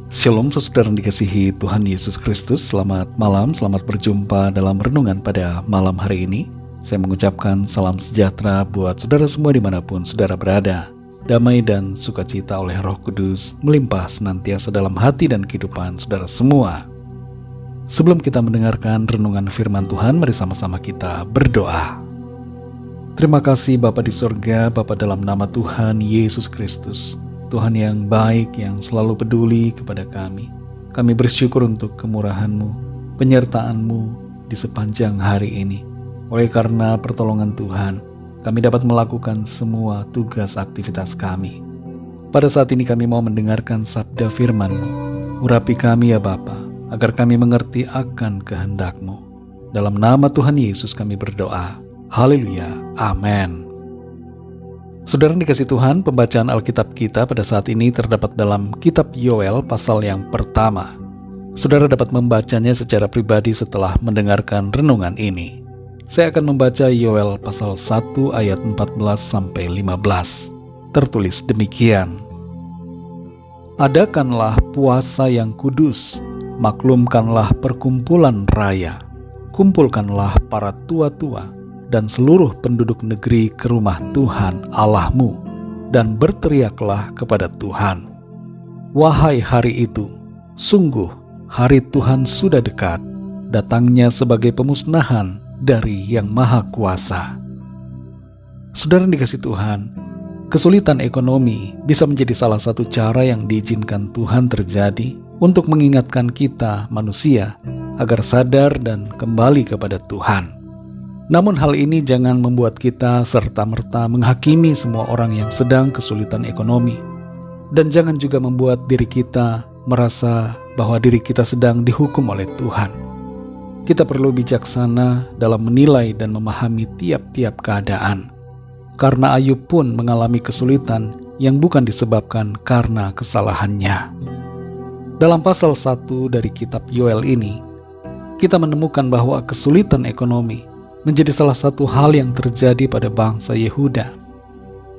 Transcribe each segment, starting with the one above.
Shalom saudara yang dikasihi Tuhan Yesus Kristus. Selamat malam, selamat berjumpa dalam renungan pada malam hari ini. Saya mengucapkan salam sejahtera buat saudara semua dimanapun saudara berada. Damai dan sukacita oleh Roh Kudus melimpah senantiasa dalam hati dan kehidupan saudara semua. Sebelum kita mendengarkan renungan firman Tuhan, mari sama-sama kita berdoa. Terima kasih Bapa di sorga, Bapa dalam nama Tuhan Yesus Kristus. Tuhan yang baik, yang selalu peduli kepada kami. Kami bersyukur untuk kemurahan-Mu, penyertaan-Mu di sepanjang hari ini. Oleh karena pertolongan Tuhan, kami dapat melakukan semua tugas aktivitas kami. Pada saat ini kami mau mendengarkan sabda firman-Mu. Urapi kami ya Bapa, agar kami mengerti akan kehendak-Mu. Dalam nama Tuhan Yesus kami berdoa. Haleluya. Amin. Saudara yang dikasih Tuhan, pembacaan Alkitab kita pada saat ini terdapat dalam kitab Yoel pasal yang pertama. Saudara dapat membacanya secara pribadi setelah mendengarkan renungan ini. Saya akan membaca Yoel pasal 1 ayat 14-15. Tertulis demikian. Adakanlah puasa yang kudus, maklumkanlah perkumpulan raya, kumpulkanlah para tua-tua dan seluruh penduduk negeri ke rumah Tuhan Allahmu, dan berteriaklah kepada Tuhan. Wahai hari itu, sungguh hari Tuhan sudah dekat, datangnya sebagai pemusnahan dari Yang Maha Kuasa. Saudara yang dikasih Tuhan, kesulitan ekonomi bisa menjadi salah satu cara yang diizinkan Tuhan terjadi untuk mengingatkan kita manusia agar sadar dan kembali kepada Tuhan. Namun hal ini jangan membuat kita serta-merta menghakimi semua orang yang sedang kesulitan ekonomi. Dan jangan juga membuat diri kita merasa bahwa diri kita sedang dihukum oleh Tuhan. Kita perlu bijaksana dalam menilai dan memahami tiap-tiap keadaan. Karena Ayub pun mengalami kesulitan yang bukan disebabkan karena kesalahannya. Dalam pasal 1 dari kitab Yoel ini, kita menemukan bahwa kesulitan ekonomi menjadi salah satu hal yang terjadi pada bangsa Yehuda.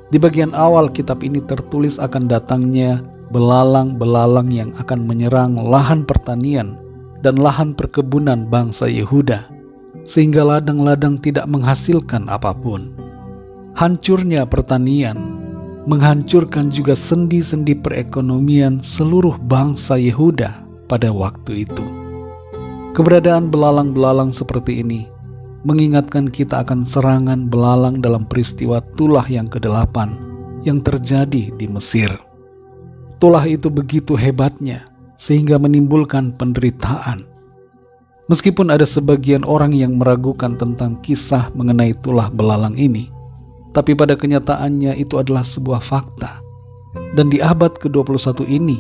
Di bagian awal kitab ini tertulis akan datangnya belalang-belalang yang akan menyerang lahan pertanian dan lahan perkebunan bangsa Yehuda, sehingga ladang-ladang tidak menghasilkan apapun. Hancurnya pertanian menghancurkan juga sendi-sendi perekonomian seluruh bangsa Yehuda pada waktu itu. Keberadaan belalang-belalang seperti ini mengingatkan kita akan serangan belalang dalam peristiwa Tulah yang ke-8 yang terjadi di Mesir. Tulah itu begitu hebatnya sehingga menimbulkan penderitaan. Meskipun ada sebagian orang yang meragukan tentang kisah mengenai tulah belalang ini, tapi pada kenyataannya itu adalah sebuah fakta. Dan di abad ke-21 ini,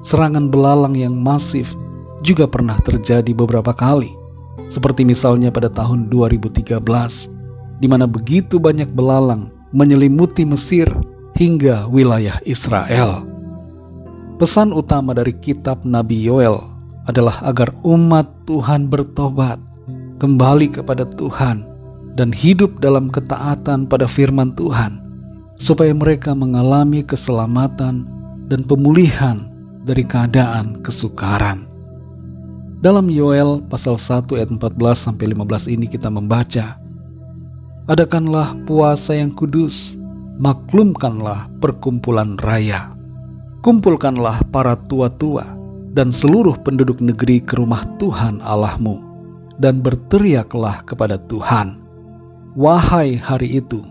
serangan belalang yang masif juga pernah terjadi beberapa kali. Seperti misalnya pada tahun 2013, di mana begitu banyak belalang menyelimuti Mesir hingga wilayah Israel. Pesan utama dari kitab Nabi Yoel adalah agar umat Tuhan bertobat, kembali kepada Tuhan, dan hidup dalam ketaatan pada firman Tuhan, supaya mereka mengalami keselamatan dan pemulihan dari keadaan kesukaran. Dalam Yoel pasal 1 ayat 14-15 ini kita membaca, adakanlah puasa yang kudus, maklumkanlah perkumpulan raya, kumpulkanlah para tua-tua dan seluruh penduduk negeri ke rumah Tuhan Allahmu, dan berteriaklah kepada Tuhan. Wahai hari itu,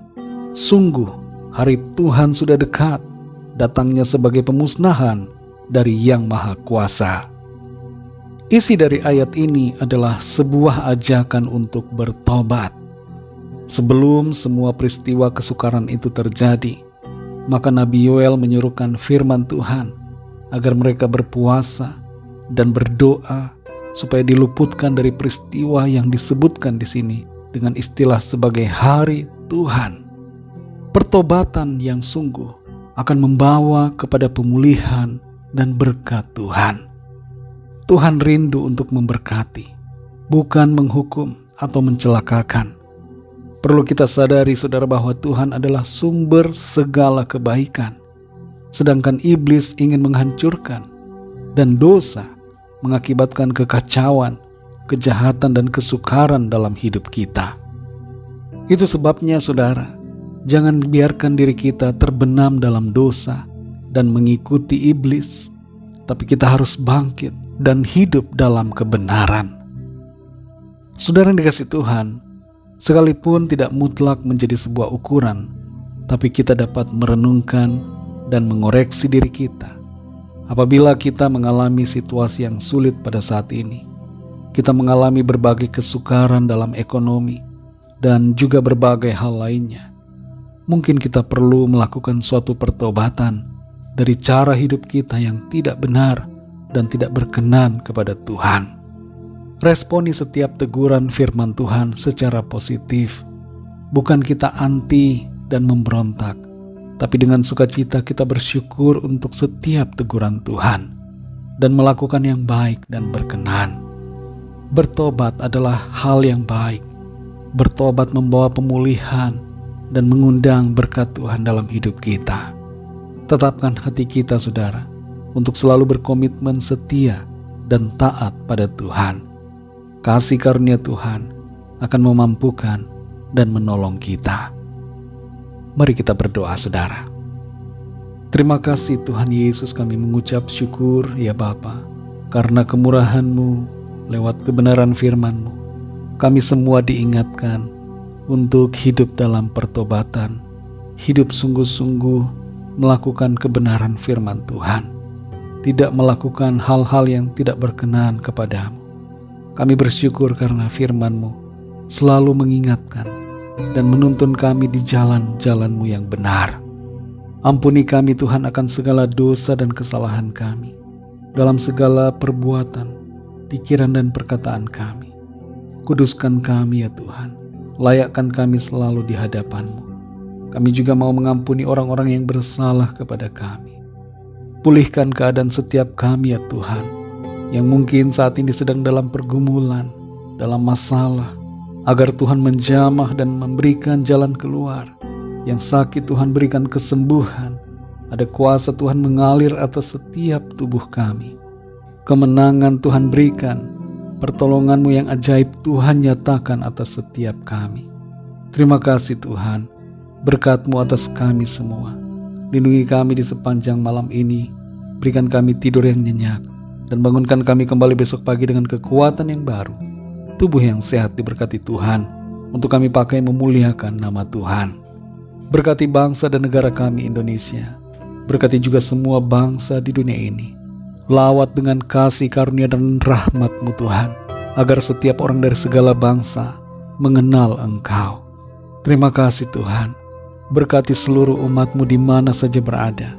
sungguh hari Tuhan sudah dekat, datangnya sebagai pemusnahan dari Yang Maha Kuasa. Isi dari ayat ini adalah sebuah ajakan untuk bertobat. Sebelum semua peristiwa kesukaran itu terjadi, maka Nabi Yoel menyuruhkan firman Tuhan agar mereka berpuasa dan berdoa supaya diluputkan dari peristiwa yang disebutkan di sini dengan istilah sebagai hari Tuhan. Pertobatan yang sungguh akan membawa kepada pemulihan dan berkat Tuhan. Tuhan rindu untuk memberkati, bukan menghukum atau mencelakakan. Perlu kita sadari saudara bahwa Tuhan adalah sumber segala kebaikan, sedangkan iblis ingin menghancurkan dan dosa mengakibatkan kekacauan, kejahatan, dan kesukaran dalam hidup kita. Itu sebabnya saudara, jangan biarkan diri kita terbenam dalam dosa dan mengikuti iblis, tapi kita harus bangkit dan hidup dalam kebenaran. Saudara yang dikasihi Tuhan, sekalipun tidak mutlak menjadi sebuah ukuran, tapi kita dapat merenungkan dan mengoreksi diri kita. Apabila kita mengalami situasi yang sulit pada saat ini, kita mengalami berbagai kesukaran dalam ekonomi dan juga berbagai hal lainnya, mungkin kita perlu melakukan suatu pertobatan dari cara hidup kita yang tidak benar dan tidak berkenan kepada Tuhan. Responi setiap teguran firman Tuhan secara positif, bukan kita anti dan memberontak, tapi dengan sukacita kita bersyukur untuk setiap teguran Tuhan dan melakukan yang baik dan berkenan. Bertobat adalah hal yang baik. Bertobat membawa pemulihan dan mengundang berkat Tuhan dalam hidup kita. Tetapkan hati kita, saudara, untuk selalu berkomitmen setia dan taat pada Tuhan. Kasih karunia Tuhan akan memampukan dan menolong kita. Mari kita berdoa, saudara. Terima kasih Tuhan Yesus, kami mengucap syukur ya Bapa, karena kemurahan-Mu lewat kebenaran firman-Mu. Kami semua diingatkan untuk hidup dalam pertobatan, hidup sungguh-sungguh melakukan kebenaran firman Tuhan, tidak melakukan hal-hal yang tidak berkenan kepadamu. Kami bersyukur karena firman-Mu selalu mengingatkan dan menuntun kami di jalan-jalan-Mu yang benar. Ampuni kami Tuhan akan segala dosa dan kesalahan kami, dalam segala perbuatan, pikiran dan perkataan kami. Kuduskan kami ya Tuhan, layakkan kami selalu di hadapan-Mu. Kami juga mau mengampuni orang-orang yang bersalah kepada kami. Pulihkan keadaan setiap kami ya Tuhan, yang mungkin saat ini sedang dalam pergumulan, dalam masalah, agar Tuhan menjamah dan memberikan jalan keluar. Yang sakit Tuhan berikan kesembuhan. Ada kuasa Tuhan mengalir atas setiap tubuh kami. Kemenangan Tuhan berikan. Pertolongan-Mu yang ajaib Tuhan nyatakan atas setiap kami. Terima kasih Tuhan. Berkat-Mu atas kami semua. Lindungi kami di sepanjang malam ini. Berikan kami tidur yang nyenyak. Dan bangunkan kami kembali besok pagi dengan kekuatan yang baru. Tubuh yang sehat diberkati Tuhan, untuk kami pakai memuliakan nama Tuhan. Berkati bangsa dan negara kami Indonesia. Berkati juga semua bangsa di dunia ini. Lawat dengan kasih karunia dan rahmat-Mu Tuhan, agar setiap orang dari segala bangsa mengenal Engkau. Terima kasih Tuhan. Berkati seluruh umat-Mu di mana saja berada,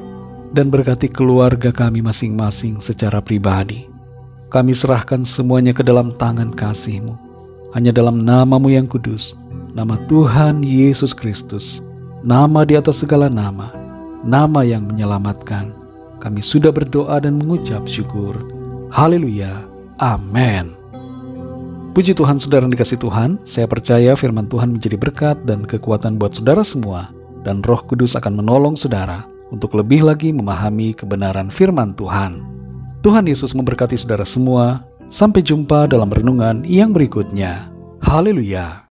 dan berkati keluarga kami masing-masing secara pribadi. Kami serahkan semuanya ke dalam tangan kasih-Mu. Hanya dalam nama-Mu yang kudus, nama Tuhan Yesus Kristus, nama di atas segala nama, nama yang menyelamatkan, kami sudah berdoa dan mengucap syukur. Haleluya. Amin. Puji Tuhan, saudara yang dikasihi Tuhan. Saya percaya firman Tuhan menjadi berkat dan kekuatan buat saudara semua, dan Roh Kudus akan menolong saudara untuk lebih lagi memahami kebenaran firman Tuhan. Tuhan Yesus memberkati saudara semua. Sampai jumpa dalam renungan yang berikutnya. Haleluya.